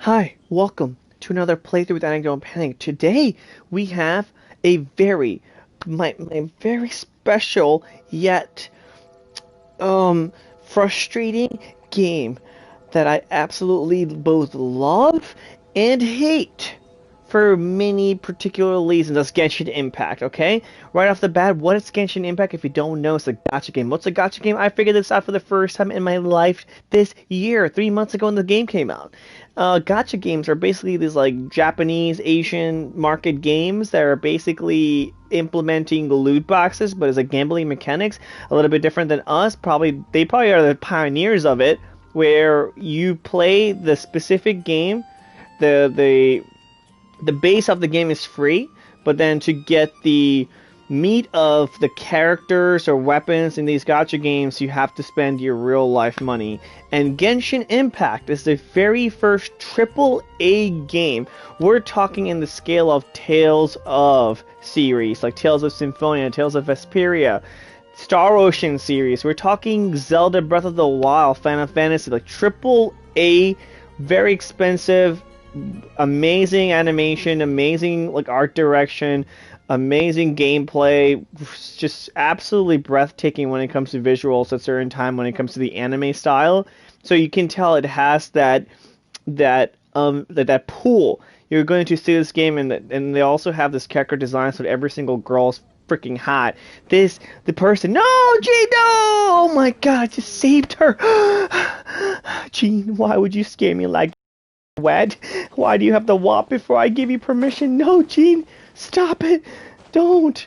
Hi, welcome to another playthrough with Anecdote and Panic. Today we have a my very special yet frustrating game that I absolutely both love and hate for many particular reasons. That's Genshin Impact, okay? Right off the bat, what is Genshin Impact? If you don't know, it's a gacha game. What's a gacha game? I figured this out for the first time in my life this year, 3 months ago when the game came out. Gacha games are basically these like Japanese, Asian market games that are basically implementing loot boxes, but as a gambling mechanics, a little bit different than us. They probably are the pioneers of it, where you play the specific game, the the base of the game is free, but then to get the meat of the characters or weapons in these gacha games, you have to spend your real life money. And Genshin Impact is the very first AAA game. We're talking in the scale of Tales of series, like Tales of Symphonia, Tales of Vesperia, Star Ocean series. We're talking Zelda Breath of the Wild, Final Fantasy, like AAA, very expensive, amazing animation, amazing like art direction, amazing gameplay, just absolutely breathtaking when it comes to visuals at certain time when it comes to the anime style. So you can tell it has that pool. You're going to see this game, and they also have this character design so that every single girl is freaking hot. The person, no, Jean, no! Oh my God, I just saved her. Jean, why would you scare me like wet? Why do you have to walk before I give you permission? No, Gene, stop it. Don't.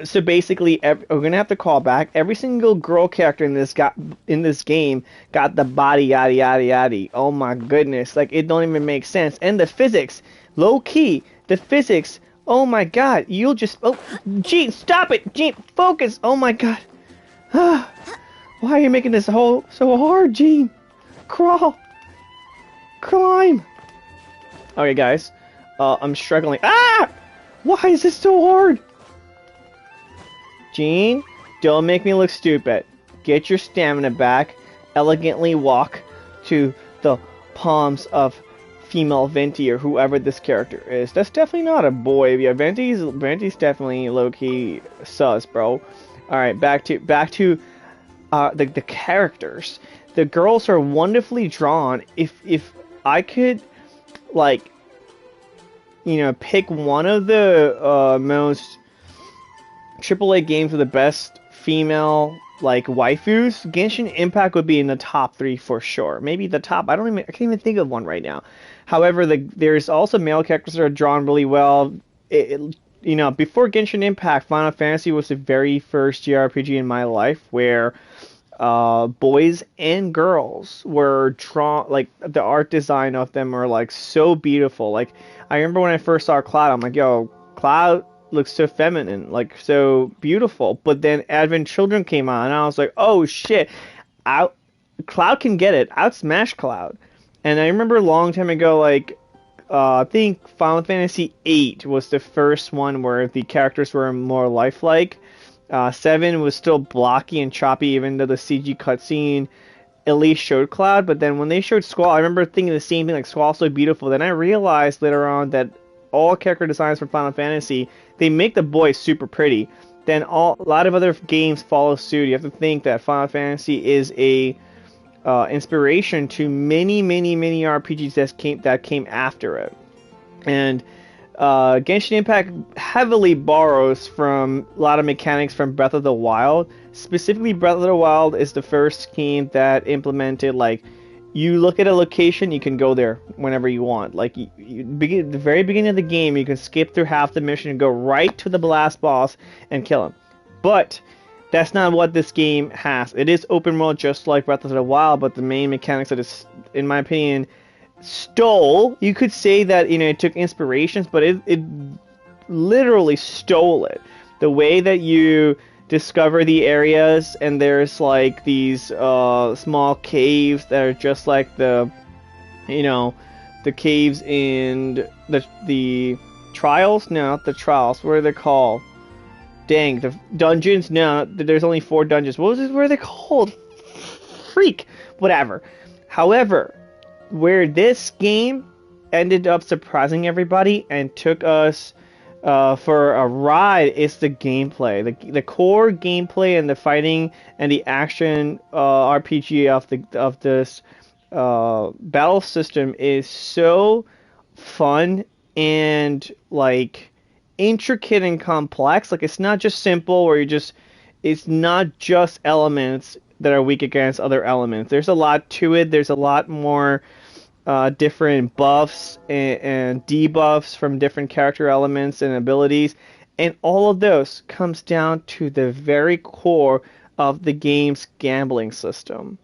So basically, we're gonna have to call back. Every single girl character in this game got the body yada yada yada. Oh my goodness, like it don't even make sense. And the physics, low key, the physics. Oh my God, you'll just Gene, stop it, Gene, focus. Oh my God, why are you making this whole so hard, Gene? Crawl. Climb! Okay, guys. I'm struggling. Ah! Why is this so hard? Gene, don't make me look stupid. Get your stamina back. Elegantly walk to the palms of female Venti or whoever this character is. That's definitely not a boy. Yeah, Venti's definitely low-key sus, bro. Alright, back to the characters. The girls are wonderfully drawn. If I could, like, pick one of the most AAA games with the best female, like, waifus, Genshin Impact would be in the top three for sure. Maybe the top. I can't even think of one right now. However, there's also male characters that are drawn really well. Before Genshin Impact, Final Fantasy was the very first JRPG in my life where boys and girls were drawn, like the art design of them are like so beautiful. Like I remember when I first saw Cloud, I'm like, yo, Cloud looks so feminine, like so beautiful. But then Advent Children came out, and I was like, oh shit, Cloud can get it. Outsmash Cloud. And I remember a long time ago, like I think Final Fantasy VIII was the first one where the characters were more lifelike. 7 was still blocky and choppy, even though the CG cutscene at least showed Cloud. But then when they showed Squall, I remember thinking the same thing, like Squall's so beautiful. Then I realized later on that all character designs from Final Fantasy, they make the boys super pretty. Then a lot of other games follow suit. You have to think that Final Fantasy is a inspiration to many, many, many RPGs that came after it. And Genshin Impact heavily borrows from a lot of mechanics from Breath of the Wild. Specifically, Breath of the Wild is the first game that implemented, like, you look at a location, you can go there whenever you want. Like, the very beginning of the game, you can skip through half the mission and go right to the last boss and kill him. But that's not what this game has. It is open world just like Breath of the Wild, but the main mechanics that is, in my opinion, stole. You could say that it took inspirations, but it literally stole it. The way that you discover the areas, and there's like these small caves that are just like the caves in the trials. No, not the trials. What are they called? Dang, the dungeons. No, there's only 4 dungeons. What are they called? Freak. Whatever. However, where this game ended up surprising everybody and took us for a ride is the gameplay. The core gameplay and the fighting and the action RPG of this battle system is so fun and like intricate and complex. Like it's not just simple where it's not just elements that are weak against other elements. There's a lot to it. There's a lot more different buffs and debuffs from different character elements and abilities, and all of those comes down to the very core of the game's gambling system.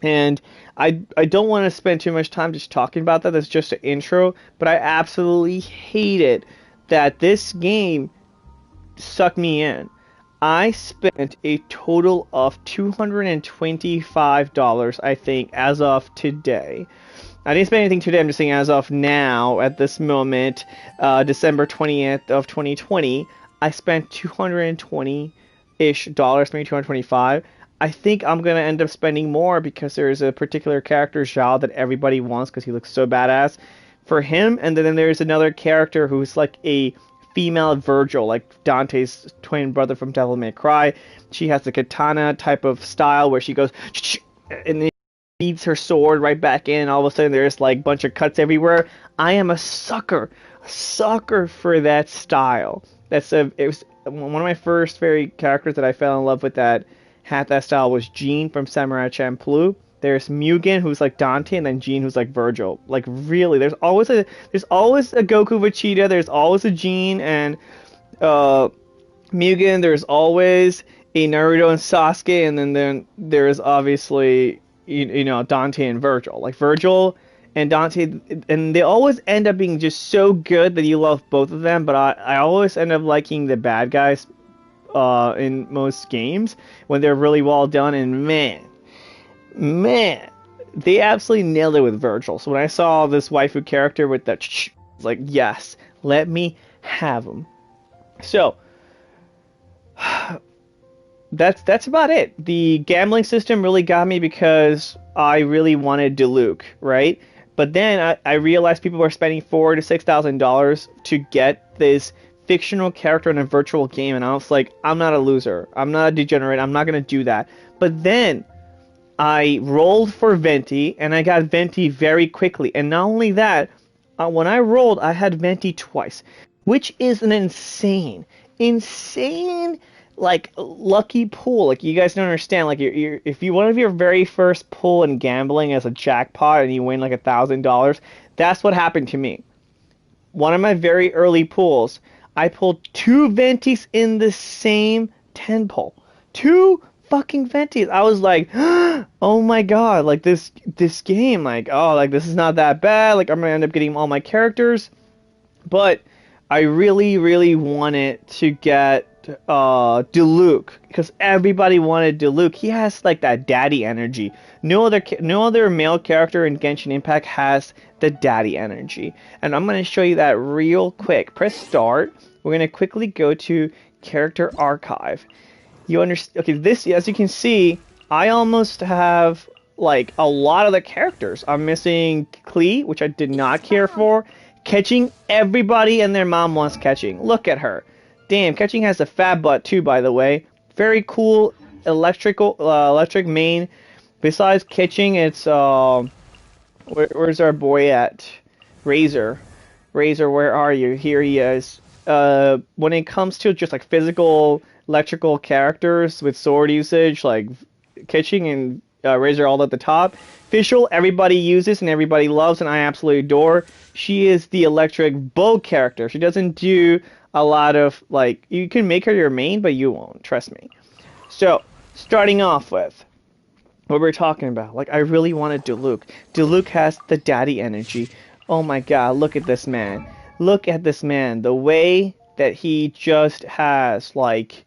And I don't want to spend too much time just talking about that. That's just an intro, but I absolutely hated that this game sucked me in. I spent a total of $225, I think, as of today. I didn't spend anything today. I'm just saying as of now, at this moment, December 20th of 2020, I spent 220-ish dollars, maybe 225. I think I'm gonna end up spending more because there's a particular character, Zhao, that everybody wants because he looks so badass for him. And then there's another character who's like a female Virgil, like Dante's twin brother from Devil May Cry. She has the katana type of style where she goes and then beats her sword right back in, and all of a sudden there's like a bunch of cuts everywhere. I am a sucker for that style. It was one of my first very characters that I fell in love with that had that style was Jean from Samurai Champloo. There's Mugen who's like Dante, and then Jean who's like Virgil. Like really, there's always a Goku Vegeta, there's always a Jean and Mugen, there's always a Naruto and Sasuke, and then there's obviously you know Dante and Virgil. Like Virgil and Dante, and they always end up being just so good that you love both of them. But I always end up liking the bad guys in most games when they're really well done. And man, they absolutely nailed it with Virgil. So when I saw this waifu character with that, like yes, let me have him. So that's about it. The gambling system really got me because I really wanted Diluc, right? But then I realized people were spending $4,000 to $6,000 to get this fictional character in a virtual game, and I was like, I'm not a loser. I'm not a degenerate. I'm not gonna do that. But then I rolled for Venti, and I got Venti very quickly. And not only that, when I rolled, I had Venti twice, which is an insane, like lucky pool. Like you guys don't understand. Like if you one of your very first pull in gambling as a jackpot and you win like $1,000, that's what happened to me. One of my very early pulls, I pulled 2 Ventis in the same 10 pull. 2 fucking Ventis. I was like, oh my god, like this game, like, oh, like this is not that bad. Like I'm gonna end up getting all my characters. But I really wanted to get Diluc because everybody wanted Diluc. He has like that daddy energy. No other male character in Genshin Impact has the daddy energy. And I'm going to show you that real quick. Press start. We're going to quickly go to character archive. You understand? Okay, this, as you can see, I almost have like a lot of the characters. I'm missing Klee, which I did not care for. Catching, everybody and their mom wants Catching. Look at her. Damn, Catching has a fat butt too, by the way. Very cool electric main. Besides Catching, it's where's our boy at? Razor, where are you? Here he is. When it comes to just like physical electrical characters with sword usage, like Catching and Razor all at the top. Fischl, everybody uses and everybody loves, and I absolutely adore. She is the electric bow character. She doesn't do a lot of, like, you can make her your main, but you won't, trust me. So, starting off with what we're talking about. Like, I really wanted Diluc. Diluc has the daddy energy. Oh my god, look at this man. Look at this man. The way that he just has, like,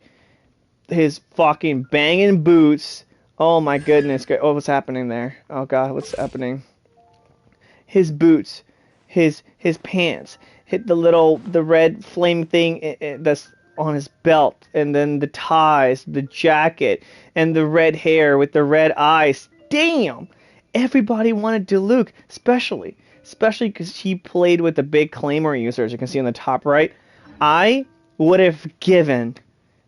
his fucking banging boots. Oh my goodness. Oh, what's happening there? Oh god, what's happening? His boots. His pants. Hit the red flame thing that's on his belt, and then the ties, the jacket, and the red hair with the red eyes. Damn! Everybody wanted Diluc, especially because he played with the big Claymore user, as you can see on the top right. I would have given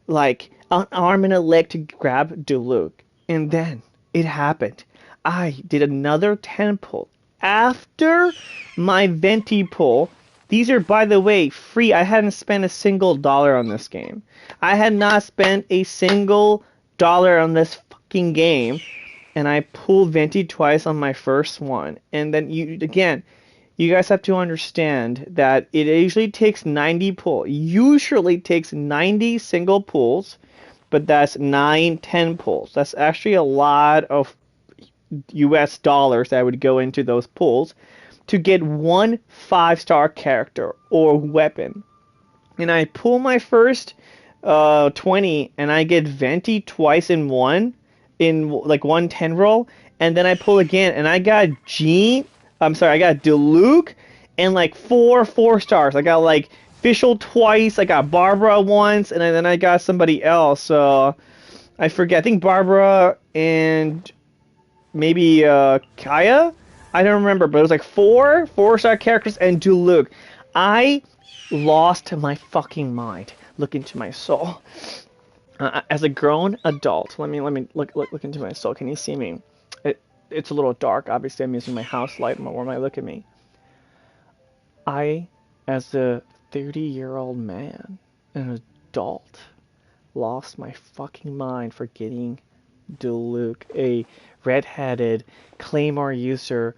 like an arm and a leg to grab Diluc, and then it happened. I did another 10 pull after my Venti pull. These are, by the way, free. I hadn't spent a single dollar on this game. I had not spent a single dollar on this fucking game, and I pulled Venti twice on my first one. And then you guys have to understand that it usually takes 90 pull. Usually takes 90 single pulls, but that's 10 pulls. That's actually a lot of US dollars that would go into those pulls to get one 5-star character or weapon. And I pull my first 20 and I get Venti twice in like 110 roll, and then I pull again and I got I got Diluc and like 4 4-stars. I got like Fischl twice, I got Barbara once, and then I got somebody else. I forget. I think Barbara and maybe Kaya. I don't remember, but it was like 4 4-star characters and Diluc. I lost my fucking mind. Look into my soul. As a grown adult, let me look into my soul. Can you see me? It's a little dark. Obviously, I'm using my house light. Where might look at me? I, as a 30-year-old man, an adult, lost my fucking mind for getting Diluc, a red-headed Claymore user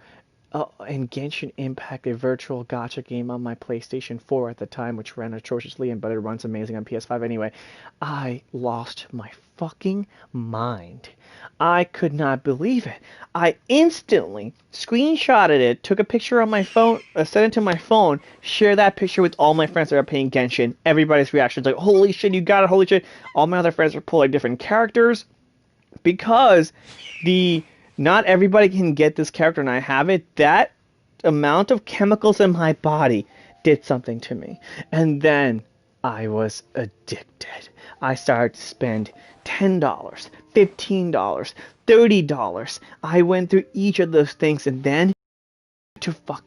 in Genshin Impact, a virtual gacha game on my PlayStation 4 at the time, which ran atrociously, but it runs amazing on PS5 anyway. I lost my fucking mind. I could not believe it. I instantly screenshotted it, took a picture on my phone, sent it to my phone, shared that picture with all my friends that are playing Genshin. Everybody's reaction is like, holy shit, you got it, holy shit. All my other friends are pulling different characters because not everybody can get this character, and I have it. That amount of chemicals in my body did something to me. And then I was addicted. I started to spend $10, $15, $30. I went through each of those things, and then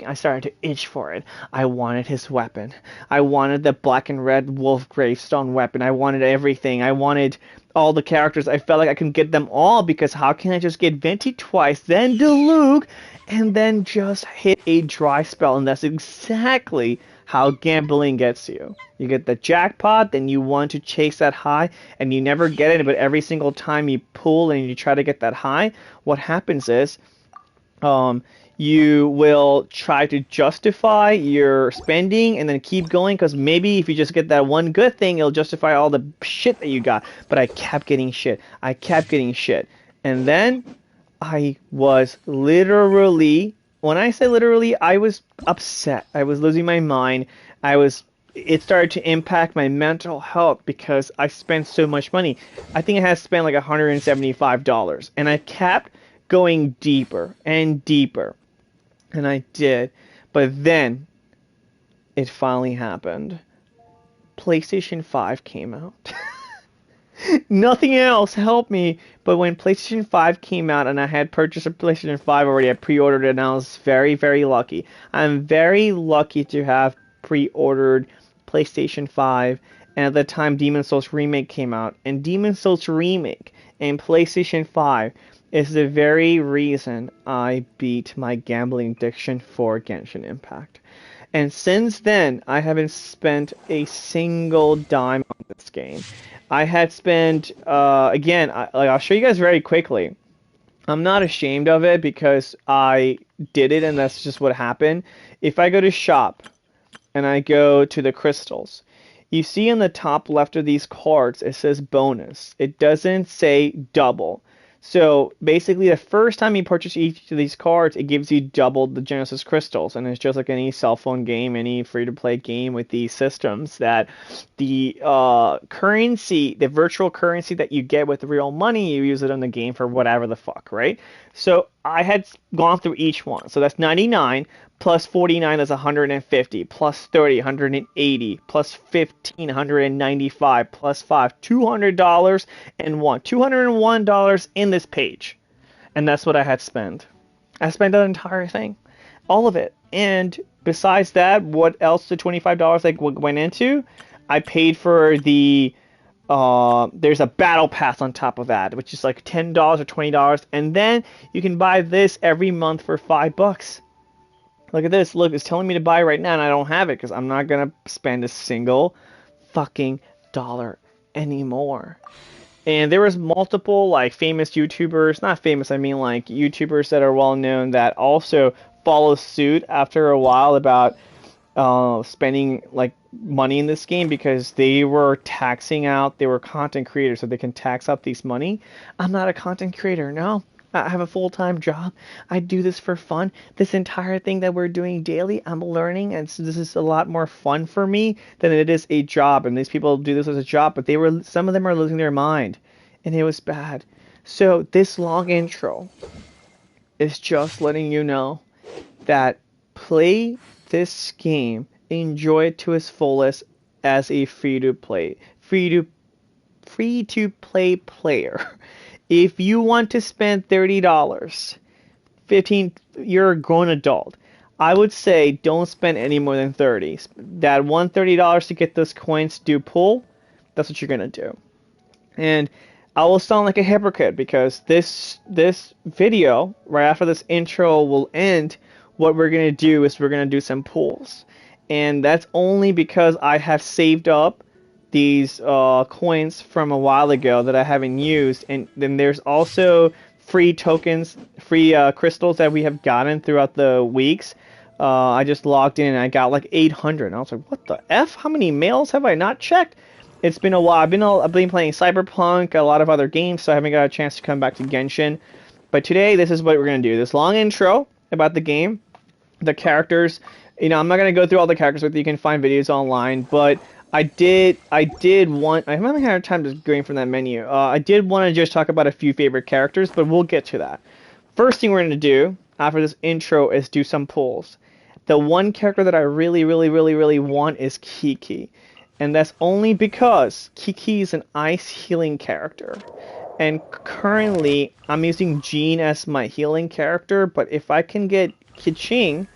I started to itch for it. I wanted his weapon. I wanted the black and red wolf gravestone weapon. I wanted everything. I wanted all the characters. I felt like I could get them all, because how can I just get Venti twice, then Diluc, and then just hit a dry spell? And that's exactly how gambling gets you. You get the jackpot, then you want to chase that high, and you never get it, but every single time you pull and you try to get that high, what happens is, you will try to justify your spending and then keep going, because maybe if you just get that one good thing, it'll justify all the shit that you got. But I kept getting shit. And then I was literally, when I say literally, I was upset. I was losing my mind. It started to impact my mental health because I spent so much money. I think I had spent like $175, and I kept going deeper and deeper. And I did. But then it finally happened. PlayStation 5 came out. Nothing else helped me. But when PlayStation 5 came out and I had purchased a PlayStation 5 already, I pre-ordered it, and I was very, very lucky. I'm very lucky to have pre-ordered PlayStation 5. And at the time, Demon's Souls Remake came out. And Demon's Souls Remake and PlayStation 5 is the very reason I beat my gambling addiction for Genshin Impact. And since then, I haven't spent a single dime on this game. I had spent, again, I'll show you guys very quickly. I'm not ashamed of it because I did it and that's just what happened. If I go to shop and I go to the crystals, you see in the top left of these cards, it says bonus. It doesn't say double. So basically, the first time you purchase each of these cards, it gives you double the Genesis crystals, and it's just like any cell phone game, any free-to-play game with these systems, that the currency, the virtual currency that you get with real money, you use it in the game for whatever the fuck, right? So I had gone through each one. So that's 99 plus 49, that's 150, plus 30, 180, plus 15, 195, plus 5, $200 and $201 in this page. And that's what I had spent. I spent that entire thing, all of it. And besides that, what else the $25 like went into? I paid for the there's a battle pass on top of that, which is like $10 or $20, and then you can buy this every month for $5. Look at this. Look, it's telling me to buy right now, and I don't have it because I'm not gonna spend a single fucking dollar anymore. And there was multiple like famous YouTubers, not famous, I mean like YouTubers that are well known that also follow suit after a while about spending like money in this game because they were taxing out, they were content creators, so they can tax out these money. I'm not a content creator, no. I have a full-time job. I do this for fun. This entire thing that we're doing daily, I'm learning, and so this is a lot more fun for me than it is a job. And these people do this as a job, but some of them are losing their mind, and it was bad. So this long intro is just letting you know that play this game, enjoy it to its fullest as a free to play player. If you want to spend $30, 15, you're a grown adult. I would say don't spend any more than 30. That $130 to get those coins do pull, that's what you're gonna do. And I will sound like a hypocrite because this video right after this intro will end. What we're gonna do is we're gonna do some pulls, and that's only because I have saved up these coins from a while ago that I haven't used, and then there's also free tokens, free crystals that we have gotten throughout the weeks. I just logged in and I got like 800, and I was like, what the F? How many mails have I not checked? It's been a while. I've been playing Cyberpunk, a lot of other games, so I haven't got a chance to come back to Genshin. But today, this is what we're going to do. This long intro about the game, the characters. You know, I'm not going to go through all the characters with you. You can find videos online, but I did want, I haven't had time just going from that menu. I did want to just talk about a few favorite characters, but we'll get to that. First thing we're going to do after this intro is do some pulls. The one character that I really, really, really, really want is Kiki. And that's only because Kiki is an ice healing character. And currently, I'm using Jean as my healing character, but if I can get Kiching,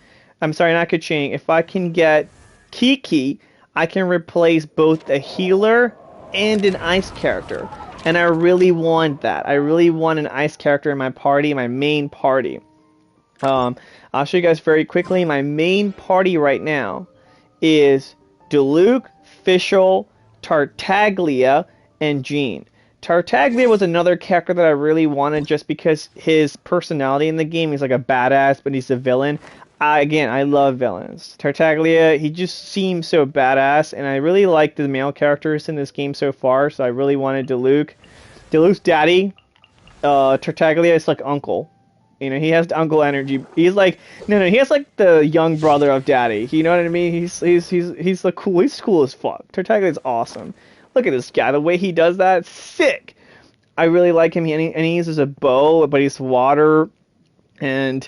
I'm sorry, not Kiching, if I can get Kiki, I can replace both a healer and an ice character. And I really want that. I really want an ice character in my party, my main party. I'll show you guys very quickly. My main party right now is Diluc, Fischl, Tartaglia, and Jean. Tartaglia was another character that I really wanted just because his personality in the game, he's like a badass, but he's a villain. I love villains. Tartaglia, he just seems so badass, and I really like the male characters in this game so far, so I really wanted Diluc. Diluc's daddy, Tartaglia is like uncle. You know, he has the uncle energy. He's like, no, he has like the young brother of daddy. You know what I mean? He's the cool. He's cool as fuck. Tartaglia's awesome. Look at this guy. The way he does that, sick. I really like him. He uses a bow, but he's water, and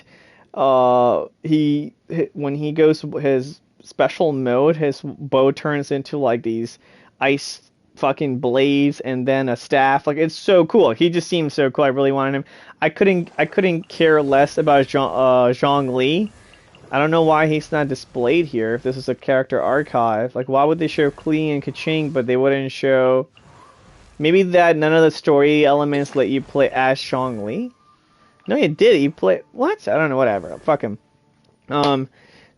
when he goes his special mode, his bow turns into like these ice fucking blades and then a staff. Like, it's so cool. He just seems so cool. I really wanted him. I couldn't care less about Zhongli. I don't know why he's not displayed here if this is a character archive. Like, why would they show Klee and Kaching but they wouldn't show, maybe that none of the story elements let you play as Zhongli? No, you did. You play what? I don't know, whatever. Fuck him. The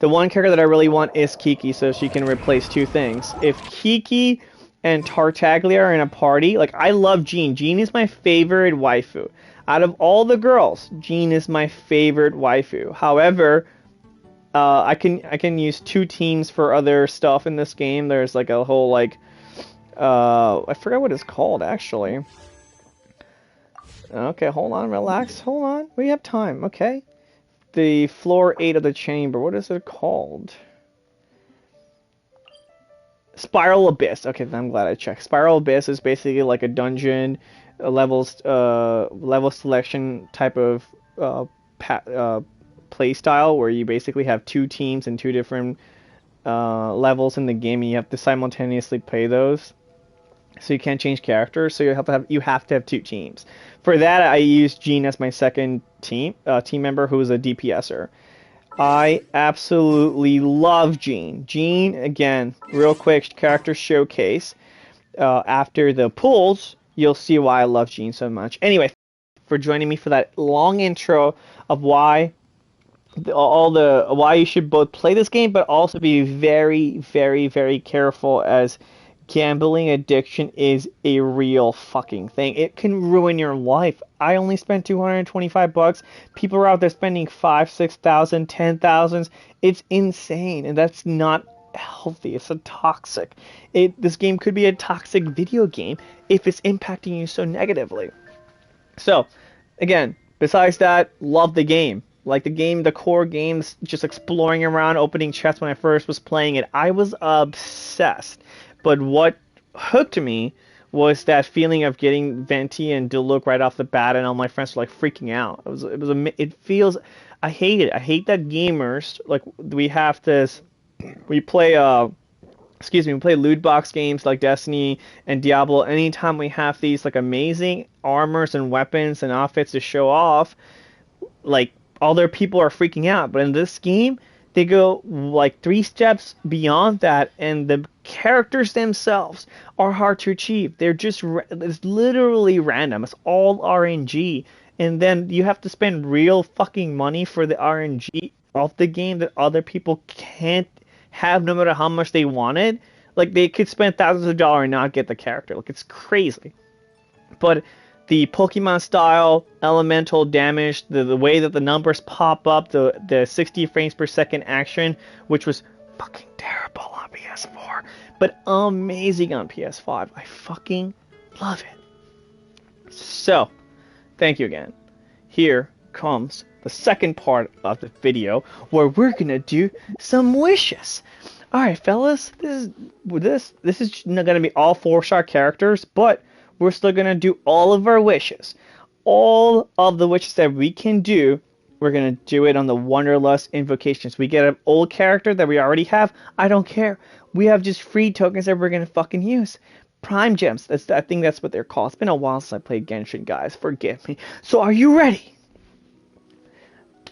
one character that I really want is Kiki, so she can replace two things. If Kiki and Tartaglia are in a party, like, I love Jean. Jean is my favorite waifu. Out of all the girls, Jean is my favorite waifu. However, I can use two teams for other stuff in this game. There's like a whole like I forgot what it's called actually. Okay, hold on, relax, hold on. We have time, okay? The floor 8 of the chamber. What is it called? Spiral Abyss. Okay, I'm glad I checked. Spiral Abyss is basically like a dungeon, level selection type of play style where you basically have two teams and two different levels in the game, and you have to simultaneously play those. so you can't change characters. So you have to have two teams. For that, I used Jean as my second team member, who was a DPSer. I absolutely love Jean. Jean, again, real quick character showcase. After the pulls, you'll see why I love Jean so much. Anyway, for joining me for that long intro of why why you should both play this game, but also be very, very, very careful, as gambling addiction is a real fucking thing. It can ruin your life. I only spent $225. People are out there spending 5, 6,000, 10,000. It's insane, and that's not healthy. It's a toxic. This game could be a toxic video game if it's impacting you so negatively. So, again, besides that, love the game. Like the core games, just exploring around, opening chests when I first was playing it, I was obsessed. But what hooked me was that feeling of getting Venti and Diluc right off the bat, and all my friends were like freaking out. It feels, I hate it. I hate that gamers, like, we play we play loot box games like Destiny and Diablo. Anytime we have these like amazing armors and weapons and outfits to show off, like, other people are freaking out. But in this game, they go like 3 steps beyond that, and the characters themselves are hard to achieve. It's literally random. It's all RNG, and then you have to spend real fucking money for the RNG of the game that other people can't have, no matter how much they wanted. Like, they could spend thousands of dollars and not get the character. Like, it's crazy. But the Pokemon style elemental damage, the way that the numbers pop up, the 60 frames per second action, which was fucking terrible on PS4, but amazing on PS5. I fucking love it. So, thank you again. Here comes the second part of the video, where we're gonna do some wishes. All right, fellas, this is gonna be all 4-star characters, but we're still gonna do all of our wishes. All of the wishes that we can do, we're gonna do it on the Wanderlust invocations. We get an old character that we already have, I don't care. We have just free tokens that we're gonna fucking use. Prime gems. I think that's what they're called. It's been a while since I played Genshin, guys. Forgive me. So are you ready?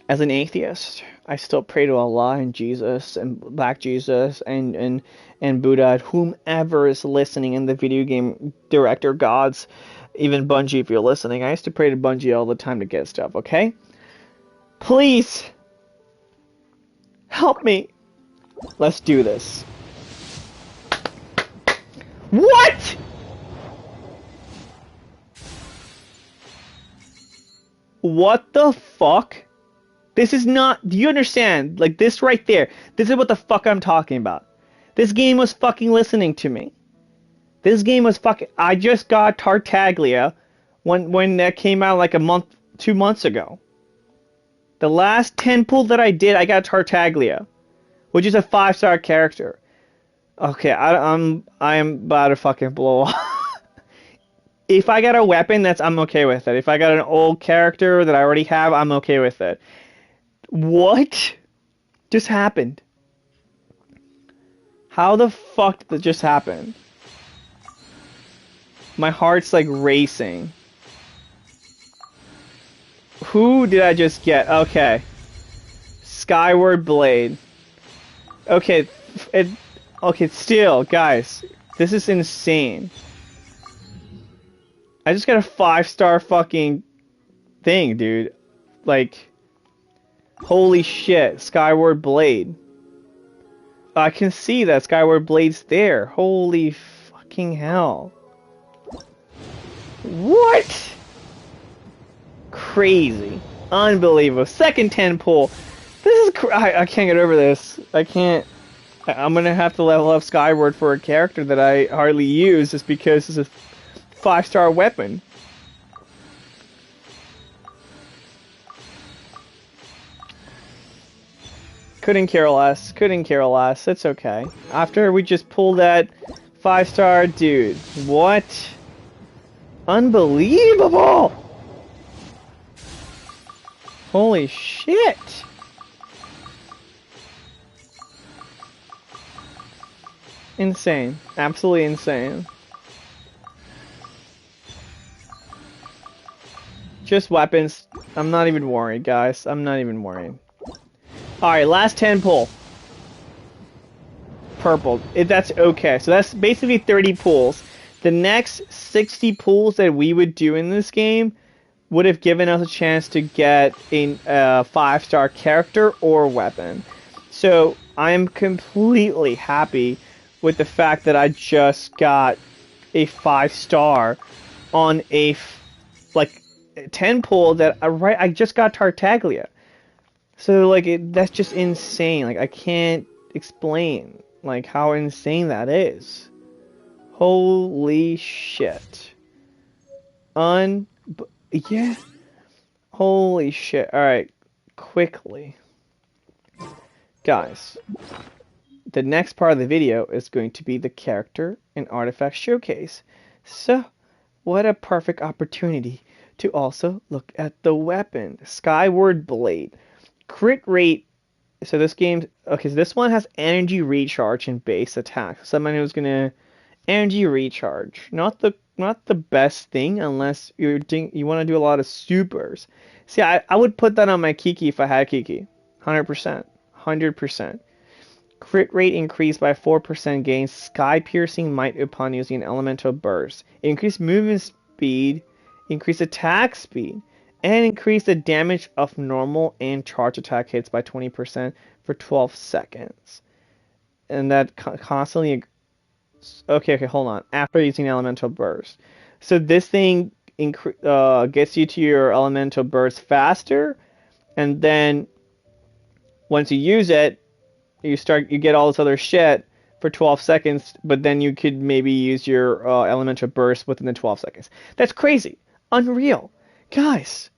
As an atheist, I still pray to Allah and Jesus and Black Jesus and Buddha, whomever is listening in the video game director gods, even Bungie if you're listening. I used to pray to Bungie all the time to get stuff, okay? Please help me. Let's do this. What? What the fuck? This is not, do you understand? Like, this right there, this is what the fuck I'm talking about. This game was fucking listening to me. This game was fucking, I just got Tartaglia when that came out like 2 months ago. The last 10 pull that I did, I got Tartaglia, which is a 5-star character. Okay, I am about to fucking blow up. If I got a weapon, I'm okay with it. If I got an old character that I already have, I'm okay with it. What just happened? How the fuck did that just happen? My heart's like racing. Who did I just get? Okay. Skyward Blade. Okay, okay, still, guys. This is insane. I just got a 5-star fucking thing, dude. Like, holy shit, Skyward Blade. I can see that Skyward Blade's there. Holy fucking hell. What? Crazy. Unbelievable. Second 10 pull. This is I can't get over this. I can't. I'm gonna have to level up Skyward for a character that I hardly use just because it's a 5-star weapon. Couldn't care less. Couldn't care less. It's okay. After we just pulled that 5-star dude. What? Unbelievable! Holy shit! Insane. Absolutely insane. Just weapons. I'm not even worried, guys. I'm not even worried. Alright, last 10 pull. Purple. That's okay. So that's basically 30 pulls. The next 60 pulls that we would do in this game would have given us a chance to get a 5-star character or weapon. So I'm completely happy with the fact that I just got a 5-star on a 10 pull that I just got Tartaglia. So like that's just insane. Like I can't explain like how insane that is. Holy shit. Yeah. Holy shit. Alright. Quickly. Guys. The next part of the video is going to be the character and artifact showcase. So, what a perfect opportunity to also look at the weapon. Skyward Blade. Crit rate. So this game, okay, so this one has energy recharge and base attack. Someone who's gonna energy recharge, not the best thing unless you want to do a lot of supers. See, I would put that on my Kiki if I had Kiki, 100%, 100%. Crit rate increased by 4%, gains sky piercing might upon using an elemental burst. Increase movement speed, increase attack speed, and increase the damage of normal and charge attack hits by 20% for 12 seconds. And that constantly... Okay, hold on. After using elemental burst. So this thing gets you to your elemental burst faster, and then once you use it, you get all this other shit for 12 seconds, but then you could maybe use your elemental burst within the 12 seconds. That's crazy. Unreal. Guys,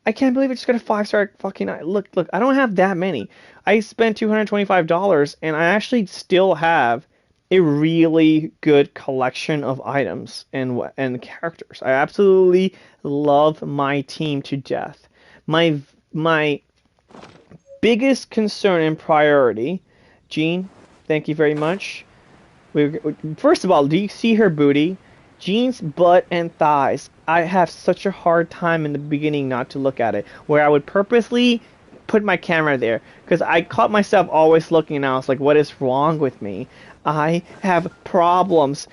I can't believe I just got a 5-star fucking... Look, I don't have that many. I spent $225, and I actually still have a really good collection of items and characters. I absolutely love my team to death. My biggest concern and priority... Jean, thank you very much. First of all, do you see her booty? Jean's butt and thighs. I have such a hard time in the beginning not to look at it, where I would purposely put my camera there, because I caught myself always looking, and I was like, what is wrong with me? I have problems.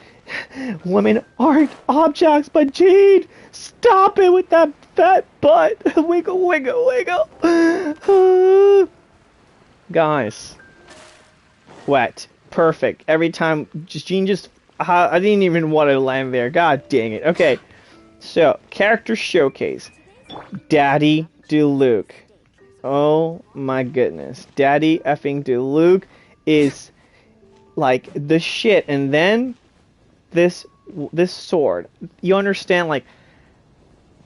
Women aren't objects, but Jean, stop it with that fat butt. Wiggle, wiggle, wiggle. Guys. Wet. Perfect. Every time, Jean just... I didn't even want to land there. God dang it. Okay. So, character showcase. Daddy Diluc. Oh my goodness. Daddy effing Diluc is like the shit. And then this sword. You understand, like,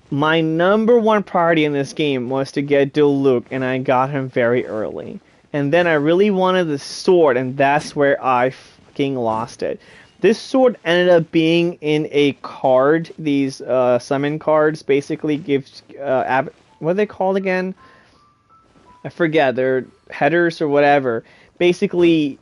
my number one priority in this game was to get Diluc, and I got him very early. And then I really wanted the sword, and that's where I fucking lost it. This sword ended up being in a card. These summon cards basically gives what are they called again? I forget. They're headers or whatever. Basically,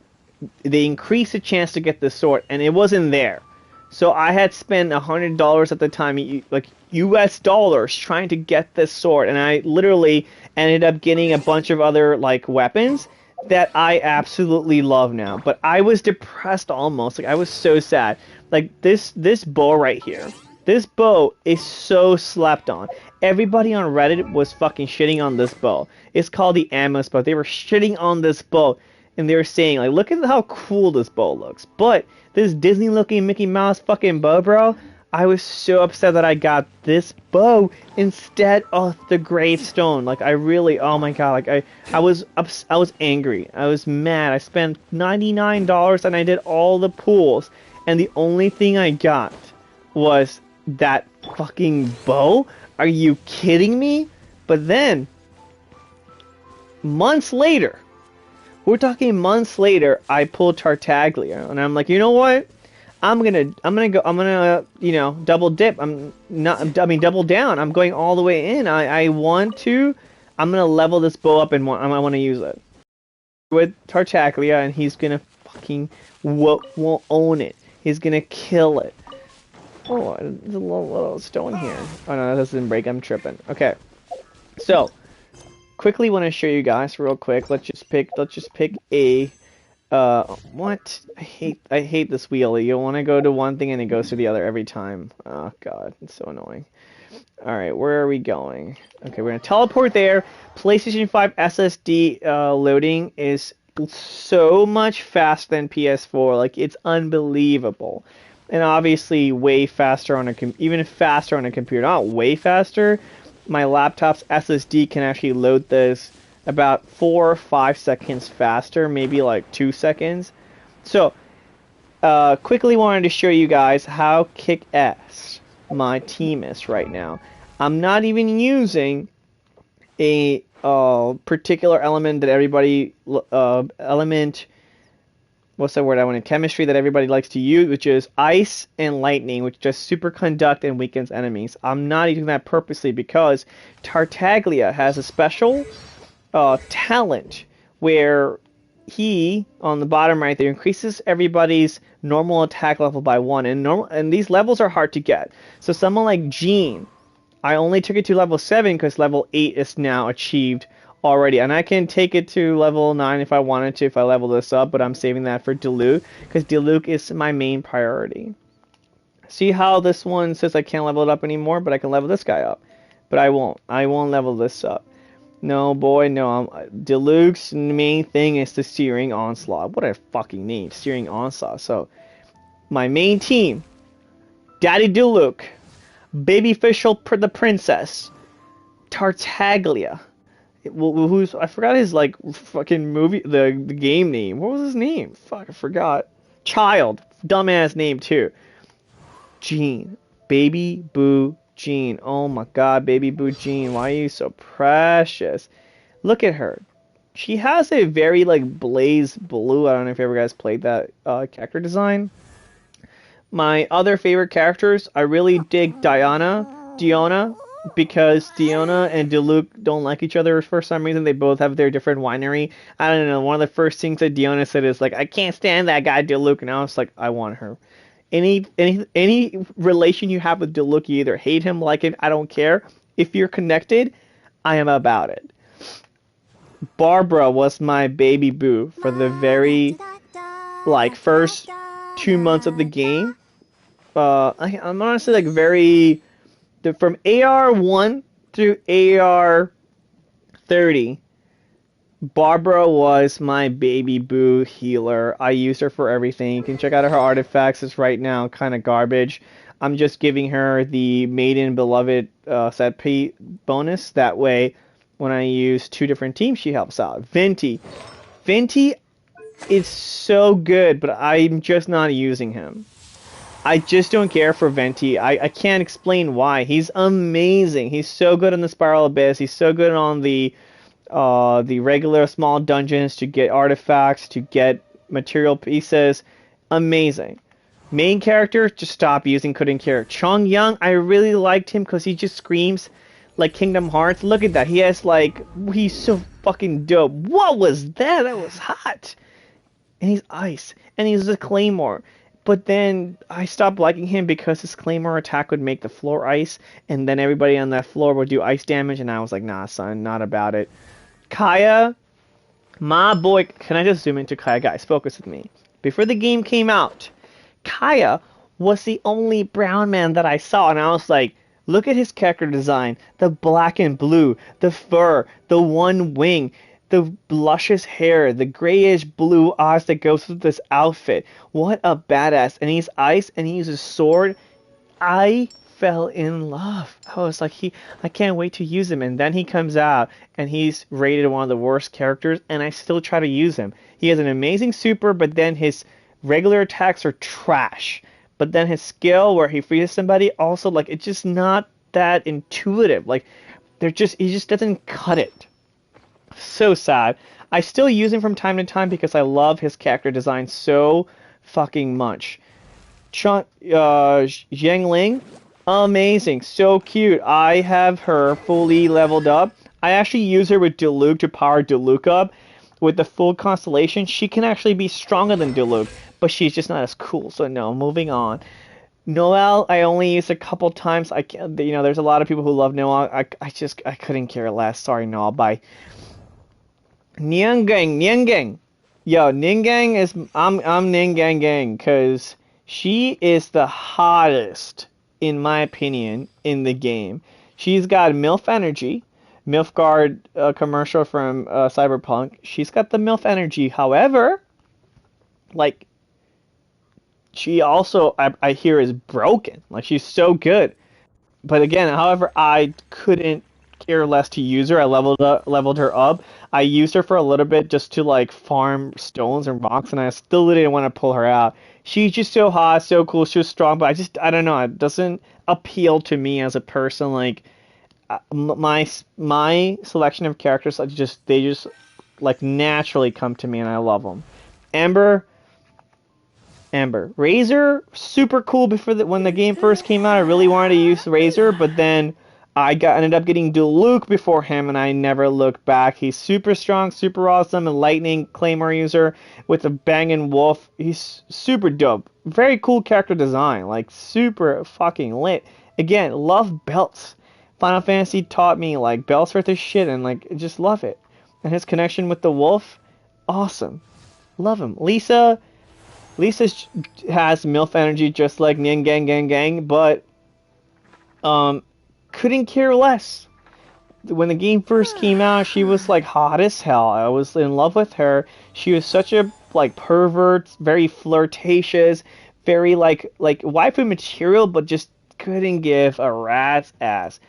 they increase the chance to get the sword, and it wasn't there. So I had spent $100 at the time, like US dollars, trying to get this sword, and I literally ended up getting a bunch of other like weapons that I absolutely love now. But I was depressed almost. Like, I was so sad. Like, this bow right here. This bow is so slept on. Everybody on Reddit was fucking shitting on this bow. It's called the Amos bow. They were shitting on this bow. And they were saying, like, look at how cool this bow looks. But this Disney-looking Mickey Mouse fucking bow, bro, I was so upset that I got this bow instead of the gravestone. Like, I really, oh my god, like, I was angry. I was mad. I spent $99 and I did all the pools, and the only thing I got was that fucking bow? Are you kidding me? But then, months later, we're talking months later, I pulled Tartaglia, and I'm like, you know what? I'm gonna, you know, double dip. Double down. I'm going all the way in. I'm gonna level this bow up and I want to use it with Tartaglia, and he's gonna fucking won't own it. He's gonna kill it. Oh, there's a little stone here. Oh no, that doesn't break. I'm tripping. Okay. So, quickly want to show you guys real quick. Let's just pick a what? I hate this wheel. You want to go to one thing and it goes to the other every time. Oh god, it's so annoying. All right, where are we going? Okay, we're gonna teleport there. PlayStation 5 SSD loading is so much faster than PS4. Like it's unbelievable, and obviously way faster on even faster on a computer. Not way faster. My laptop's SSD can actually load this about 4 or 5 seconds faster, maybe like 2 seconds. So, quickly wanted to show you guys how kick-ass my team is right now. I'm not even using a particular element that everybody what's the word I wanted? Chemistry that everybody likes to use, which is ice and lightning, which just superconduct and weakens enemies. I'm not using that purposely because Tartaglia has a special talent where he, on the bottom right there, increases everybody's normal attack level by 1. And these levels are hard to get. So someone like Jean, I only took it to level 7 because level 8 is now achieved already. And I can take it to level 9 if I wanted to, if I level this up, but I'm saving that for Diluc, because Diluc is my main priority. See how this one says I can't level it up anymore, but I can level this guy up. But I won't. I won't level this up. No, boy, no. Diluc's main thing is the Searing Onslaught. What a fucking name, Searing Onslaught. So, my main team, Daddy Diluc, Baby Fischl the Princess, Tartaglia, who's, I forgot his, like, fucking movie, the game name. What was his name? Fuck, I forgot. Child. Dumbass name, too. Jean. Baby Boo Jean. Oh my god, Baby Boo Jean. Why are you so precious? Look at her. She has a very, like, blaze blue. I don't know if you ever guys played that character design. My other favorite characters, I really dig Diona, because Diona and Diluc don't like each other for some reason. They both have their different winery. I don't know. One of the first things that Diona said is like, I can't stand that guy Diluc, and I was like, I want her. Any relation you have with Diluc, you either hate him, like him, I don't care. If you're connected, I am about it. Barbara was my baby boo for the very, like, first 2 months of the game. I'm honestly, like, from AR1 through AR30, Barbara was my baby boo healer. I used her for everything. You can check out her artifacts. It's right now kind of garbage. I'm just giving her the Maiden Beloved set P bonus. That way, when I use 2 different teams, she helps out. Venti is so good, but I'm just not using him. I just don't care for Venti. I can't explain why. He's amazing. He's so good on the Spiral Abyss. He's so good on the regular small dungeons to get artifacts, to get material pieces. Amazing. Main character, just stop using, couldn't care. Chong Young, I really liked him because he just screams like Kingdom Hearts. Look at that. He has like, he's so fucking dope. What was that? That was hot. And he's ice. And he's a Claymore. But then I stopped liking him because his Claymore attack would make the floor ice. And then everybody on that floor would do ice damage. And I was like, nah, son, not about it. Kaya, my boy, can I just zoom into Kaya? Guys, focus with me. Before the game came out, Kaya was the only brown man that I saw, and I was like, look at his character design, the black and blue, the fur, the one wing, the luscious hair, the grayish blue eyes that goes with this outfit. What a badass. And he's ice, and he uses sword. I fell in love. I was like, I can't wait to use him. And then he comes out and he's rated one of the worst characters, and I still try to use him. He has an amazing super, but then his regular attacks are trash. But then his skill where he frees somebody also, like, it's just not that intuitive. Like, he just doesn't cut it. So sad. I still use him from time to time because I love his character design so fucking much. Zhengling, amazing, so cute. I have her fully leveled up. I actually use her with Diluc to power Diluc up. With the full constellation, she can actually be stronger than Diluc, but she's just not as cool. So no, moving on. Noel, I only used a couple times. I can't, there's a lot of people who love Noel. I couldn't care less. Sorry, Noel. Bye. Niangang. Yo, Ningang is I'm Ningang gang because she is the hottest in my opinion in the game. She's got MILF energy, MILF guard commercial from Cyberpunk. She's got the MILF energy. However, like she also I hear is broken. Like she's so good. But again, however, I couldn't care less to use her. I leveled her up. I used her for a little bit just to like farm stones and rocks, and I still didn't want to pull her out. She's just so hot, so cool, so strong, but I don't know. It doesn't appeal to me as a person. Like my selection of characters, they just like naturally come to me, and I love them. Amber, Razor, super cool when the game first came out. I really wanted to use Razor, but then ended up getting Diluc before him, and I never looked back. He's super strong, super awesome, and Lightning Claymore user with a banging wolf. He's super dope. Very cool character design, like super fucking lit. Again, love belts. Final Fantasy taught me like belts are the shit, and like just love it. And his connection with the wolf, awesome. Love him. Lisa has MILF energy just like Nian Gang Gang Gang, but couldn't care less. When the game first came out, she was like hot as hell. I was in love with her. She was such a like pervert, very flirtatious, very like waifu material, but just couldn't give a rat's ass.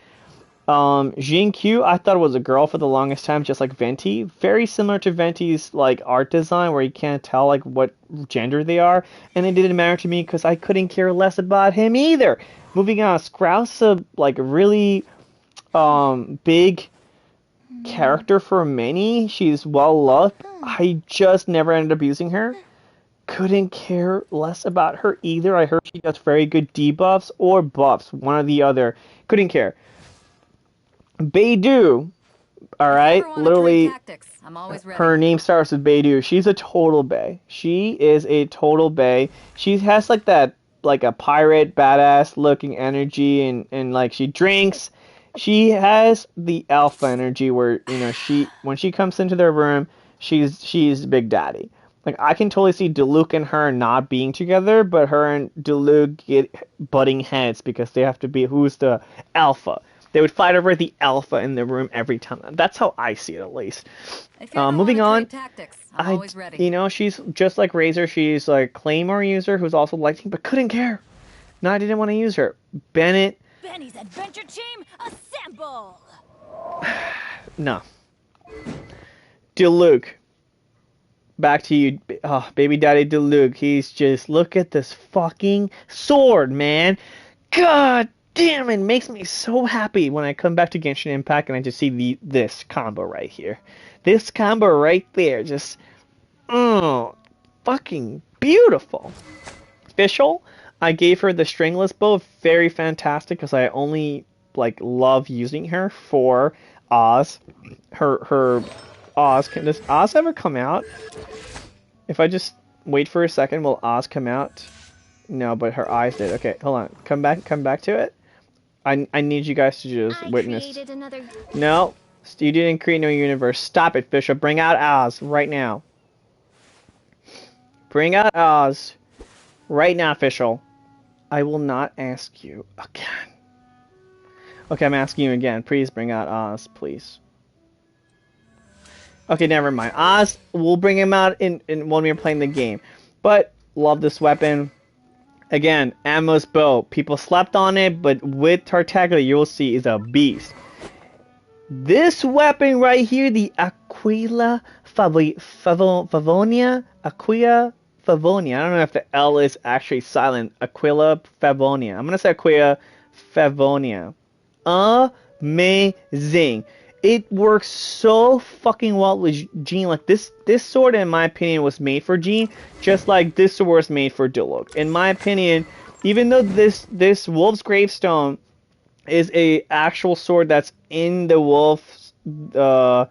Jin Q, I thought it was a girl for the longest time, just like Venti. Very similar to Venti's like art design, where you can't tell like what gender they are, and it didn't matter to me because I couldn't care less about him either. Moving on, Sprout's a like really big character for many. She's well loved. I just never ended up using her. Couldn't care less about her either. I heard she does very good debuffs or buffs, one or the other. Couldn't care. Beidou, all right, literally, her name starts with Beidou. She's a total Bay. She is a total Bay. She has like that, like a pirate, badass looking energy, and like she drinks. She has the alpha energy where when she comes into their room, she's Big Daddy. Like I can totally see Diluc and her not being together, but her and Diluc get butting heads because they have to be who's the alpha. They would fight over the alpha in the room every time. That's how I see it, at least. Moving on, she's just like Razor. She's like Claymore user who's also lightning, but couldn't care. No, I didn't want to use her. Benny's adventure team, assemble! No. Diluc. Back to you, baby daddy Diluc. He's just, look at this fucking sword, man. God damn, it makes me so happy when I come back to Genshin Impact and I just see this combo right here. This combo right there, just, fucking beautiful. Official, I gave her the stringless bow, very fantastic, because I only, like, love using her for Oz. Her Oz, does Oz ever come out? If I just wait for a second, will Oz come out? No, but her eyes did. Okay, hold on. Come back to it. I need you guys to just witness. No, you didn't create no universe. Stop it, Fisher. Bring out Oz right now. Bring out Oz right now, Fischl. I will not ask you again. Okay, I'm asking you again. Please bring out Oz, please. Okay, never mind. Oz, we'll bring him out in when we're playing the game. But love this weapon. Again, Ammo's bow. People slept on it, but with Tartaglia, you'll see is a beast. This weapon right here, the Aquila Favonia. Aquila Favonia. I don't know if the L is actually silent. Aquila Favonia. I'm gonna say Aquila Favonia. Amazing. It works so fucking well with Jean. Like this sword, in my opinion, was made for Jean, just like this sword was made for Diluc. In my opinion, even though this Wolf's Gravestone is a actual sword that's in the Wolf's the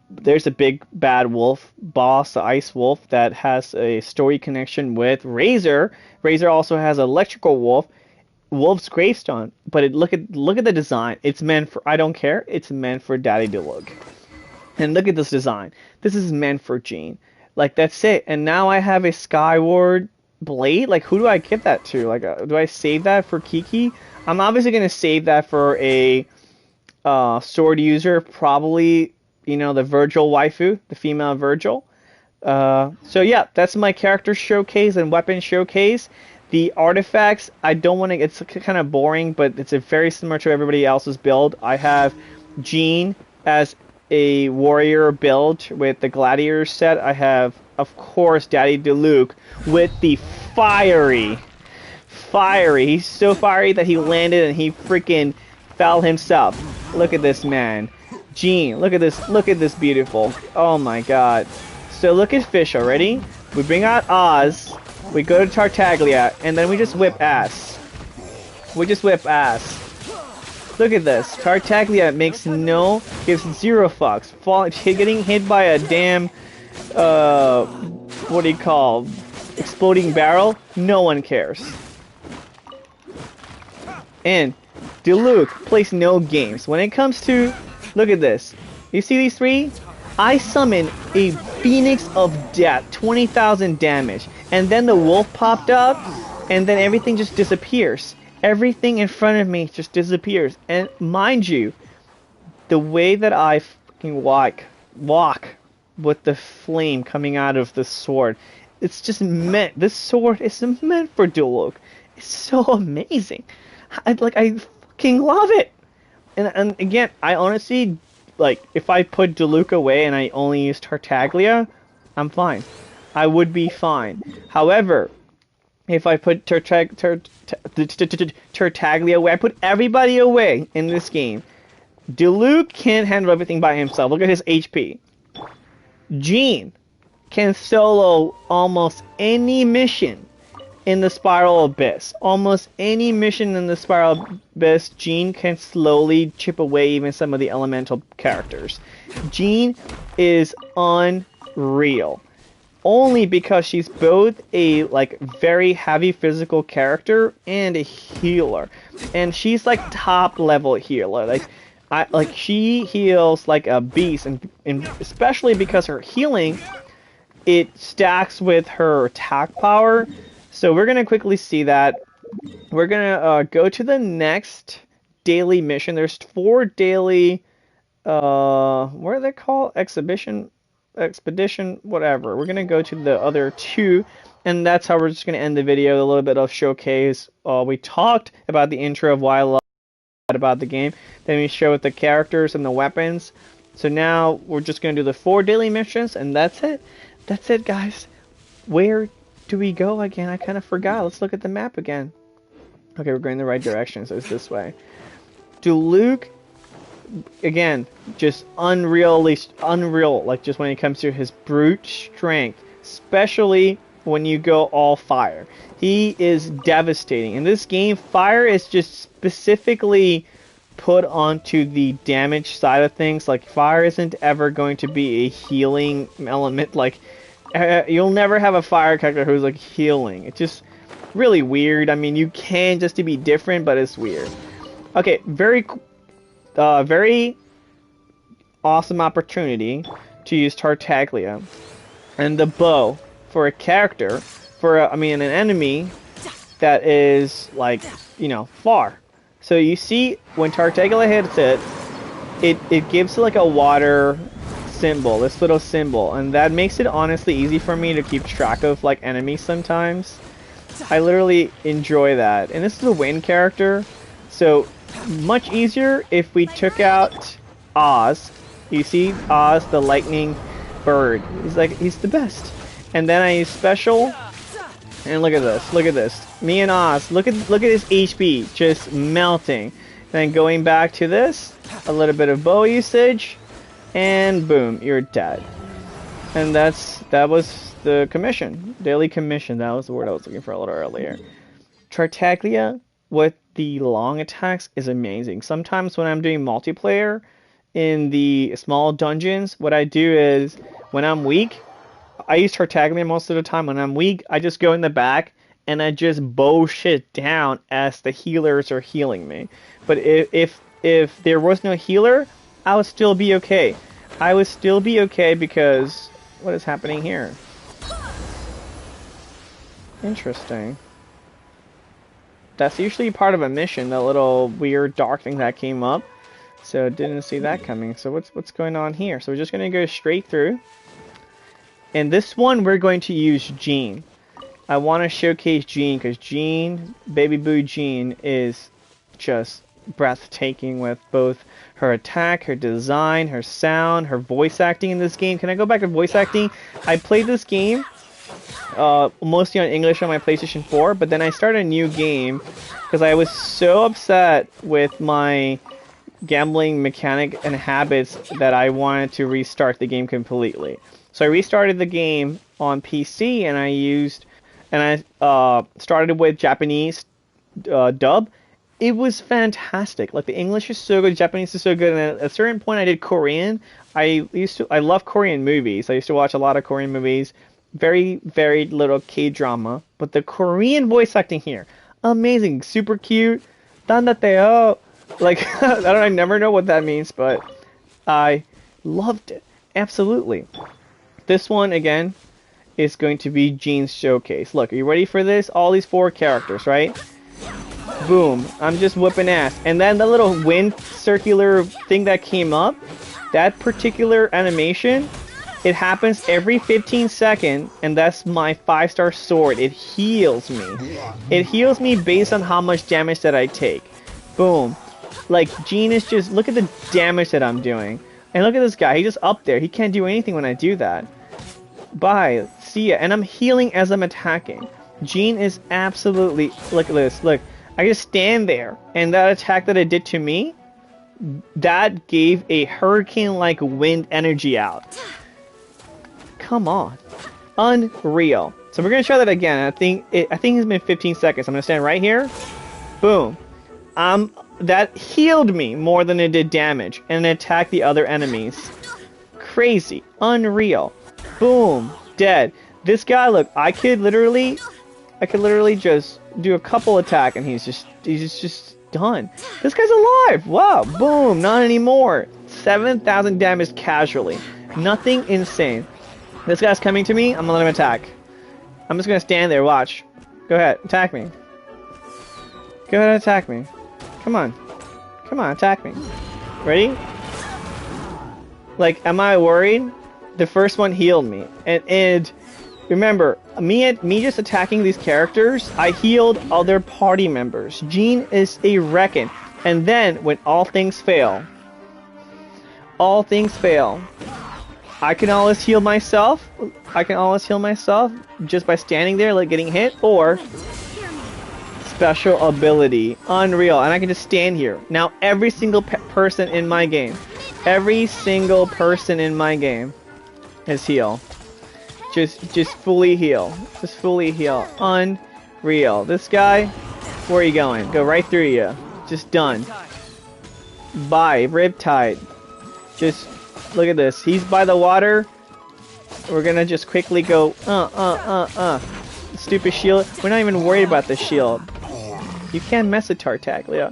there's a big bad wolf boss, the ice wolf, that has a story connection with Razor. Razor also has electrical wolf, wolf's gravestone. But look at the design. It's meant for, I don't care. It's meant for Daddy to look. And look at this design. This is meant for Jean. Like, that's it. And now I have a Skyward Blade. Like, who do I give that to? Like, do I save that for Kiki? I'm obviously gonna save that for a sword user, probably, you know, the Virgil waifu, the female Virgil. So yeah, that's my character showcase and weapon showcase. The artifacts, I don't want to, it's kind of boring, but it's a very similar to everybody else's build. I have Jean as a warrior build with the gladiator set. I have, of course, Daddy Diluc with the fiery. He's so fiery that he landed and he freaking fell himself. Look at this man. Jean, look at this beautiful. Oh my god. So look at Fish already. We bring out Oz. We go to Tartaglia, and then we just whip ass. Look at this. Tartaglia gives zero fucks. Getting hit by a damn, what do you call, exploding barrel? No one cares. And Diluc plays no games. When it comes to, look at this. You see these three? I summon a Phoenix of Death, 20,000 damage. And then the wolf popped up, and then everything just disappears. Everything in front of me just disappears. And mind you, the way that I fucking walk with the flame coming out of the sword, it's just meant, this sword is meant for Diluc. It's so amazing. I fucking love it. And again, I honestly, like, if I put Diluc away and I only use Tartaglia, I'm fine. I would be fine. However, if I put Tartaglia away, I put everybody away in this game. Diluc can't handle everything by himself. Look at his HP. Jean can solo almost any mission in the Spiral Abyss. Almost any mission in the Spiral Abyss, Jean can slowly chip away even some of the elemental characters. Jean is unreal. Only because she's both a very heavy physical character and a healer. And she's like top level healer. She heals like a beast, and especially because her healing, it stacks with her attack power. So we're going to quickly see that. We're going to go to the next daily mission. There's 4 daily, what are they called? Expedition, whatever. We're going to go to the other 2, and that's how we're just going to end the video. A little bit of showcase. We talked about the intro of why I love about the game. Then we showed the characters and the weapons. So now we're just going to do the 4 daily missions, and that's it. That's it, guys. Where do we go again? I kind of forgot. Let's look at the map again. Okay, we're going the right direction, so it's this way. Diluc, again, just unreal, like just when it comes to his brute strength, especially when you go all fire. He is devastating. In this game, fire is just specifically put onto the damage side of things. Like, fire isn't ever going to be a healing element. Like, you'll never have a fire character who's like healing. It's just really weird. I mean, you can just to be different, but it's weird. Okay, very awesome opportunity to use Tartaglia and the bow for a character, an enemy that is like, you know, far. So you see when Tartaglia hits it gives like a water symbol, this little symbol, and that makes it honestly easy for me to keep track of like enemies sometimes. I literally enjoy that. And this is a wind character, so much easier if we took out Oz. You see Oz, the lightning bird. He's the best. And then I use special, and look at this. Me and Oz, look at his HP just melting. Then going back to this, a little bit of bow usage, and boom, you're dead. And that was the commission. Daily commission, that was the word I was looking for a little earlier. Tartaglia with the long attacks is amazing. Sometimes when I'm doing multiplayer, in the small dungeons, what I do is when I'm weak, I use Tartaglia most of the time. When I'm weak, I just go in the back and I just bow shit down as the healers are healing me. But if there was no healer, I would still be okay. I would still be okay because what is happening here? Interesting. That's usually part of a mission, that little weird dark thing that came up. So didn't see that coming. So what's going on here? So we're just gonna go straight through. And this one we're going to use Jean. I want to showcase Jean because Jean, Baby Boo Jean, is just breathtaking with both her attack, her design, her sound, her voice acting in this game. Can I go back to voice acting? I played this game mostly on English on my PlayStation 4, but then I started a new game because I was so upset with my gambling mechanic and habits that I wanted to restart the game completely. So I restarted the game on PC and I started with Japanese dub. It was fantastic. Like the English is so good, Japanese is so good, and at a certain point I did Korean. I love Korean movies. I used to watch a lot of Korean movies. Very, very little K-drama, but the Korean voice acting here, amazing, super cute. Dandateo. Like I never know what that means, but I loved it. Absolutely. This one again is going to be Jean's showcase. Look, are you ready for this? All these 4 characters, right? Boom. I'm just whipping ass. And then the little wind circular thing that came up, that particular animation, it happens every 15 seconds, and that's my 5-star sword. It heals me. It heals me based on how much damage that I take. Boom. Like, Jean is just, look at the damage that I'm doing. And look at this guy, he's just up there. He can't do anything when I do that. Bye. See ya. And I'm healing as I'm attacking. Jean is absolutely, look at this, look. I just stand there, and that attack that it did to me, that gave a hurricane-like wind energy out. Come on. Unreal. So we're going to try that again. I think it's been 15 seconds. I'm going to stand right here. Boom. That healed me more than it did damage, and it attacked the other enemies. Crazy. Unreal. Boom. Dead. This guy, look, I could literally just do a couple attack and he's just done. This guy's alive. Wow. Boom. Not anymore. 7,000 damage casually. Nothing insane. This guy's coming to me. I'm gonna let him attack. I'm just gonna stand there. Watch. Go ahead. Attack me. Go ahead and attack me. Come on. Come on. Attack me. Ready? Like, am I worried? The first one healed me. And remember, me just attacking these characters, I healed other party members. Jean is a wrecking. And then, when all things fail, I can always heal myself. Just by standing there, like getting hit, or special ability. Unreal. And I can just stand here. Now, every single person in my game is heal. Just fully heal. Just fully heal. Unreal. This guy, where are you going? Go right through you. Just done. Bye. Riptide. Just look at this. He's by the water. We're gonna just quickly go. Stupid shield. We're not even worried about the shield. You can't mess with Tartaglia.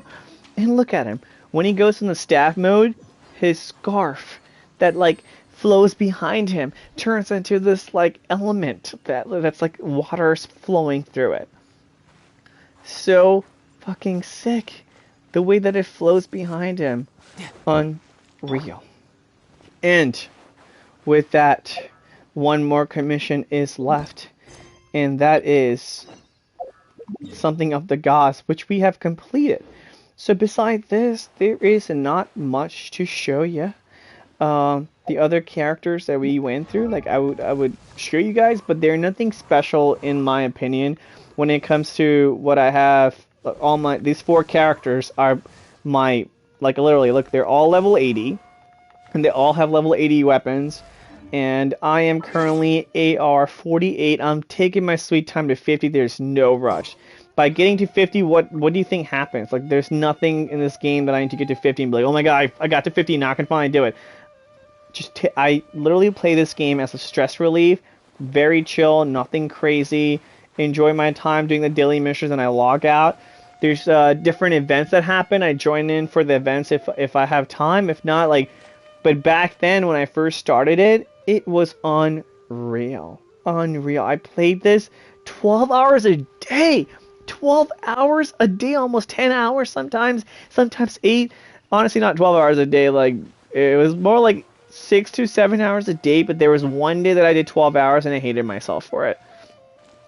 And look at him. When he goes in the staff mode, his scarf that like flows behind him turns into this like element that's like water flowing through it. So fucking sick. The way that it flows behind him. Unreal. And with that, one more commission is left, and that is something of the gods, which we have completed. So beside this, there is not much to show you. The other characters that we went through, like I would show you guys, but they're nothing special in my opinion. When it comes to what I have, these 4 characters are my, like literally, look, they're all level 80. And they all have level 80 weapons. And I am currently AR 48. I'm taking my sweet time to 50. There's no rush. By getting to 50, what do you think happens? Like, there's nothing in this game that I need to get to 50 and be like, oh my god, I got to 50, now I can finally do it. I literally play this game as a stress relief, very chill, nothing crazy, enjoy my time doing the daily missions, and I log out. There's different events that happen. I join in for the events if I have time. If not, like, but back then when I first started it, it was unreal. Unreal. I played this 12 hours a day. 12 hours a day, almost 10 hours sometimes 8. Honestly, not 12 hours a day. Like, it was more like 6 to 7 hours a day, but there was one day that I did 12 hours and I hated myself for it.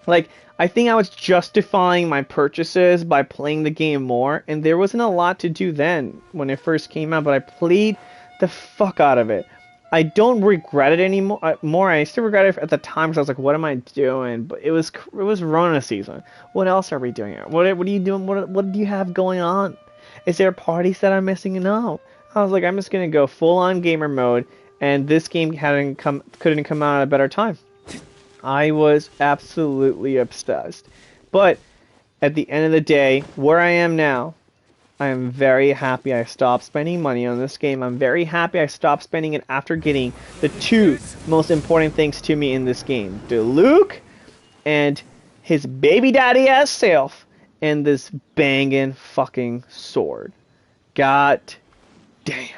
Like, I think I was justifying my purchases by playing the game more, and there wasn't a lot to do then when it first came out, but I played the fuck out of it. I don't regret it anymore. I still regret it at the time because I was like, "What am I doing?" But it was Rona season. What else are we doing here? What are you doing? What do you have going on? Is there parties that I'm missing? No. I was like, I'm just gonna go full on gamer mode, and this game couldn't come out at a better time. I was absolutely obsessed. But at the end of the day, where I am now, I am very happy I stopped spending money on this game. I'm very happy I stopped spending it after getting the two most important things to me in this game. Luke and his baby daddy ass self and this banging fucking sword. God damn.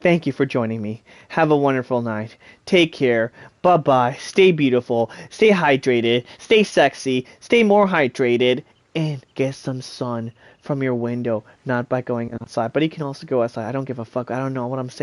Thank you for joining me. Have a wonderful night. Take care. Bye-bye. Stay beautiful. Stay hydrated. Stay sexy. Stay more hydrated. And get some sun from your window. Not by going outside. But you can also go outside. I don't give a fuck. I don't know what I'm saying.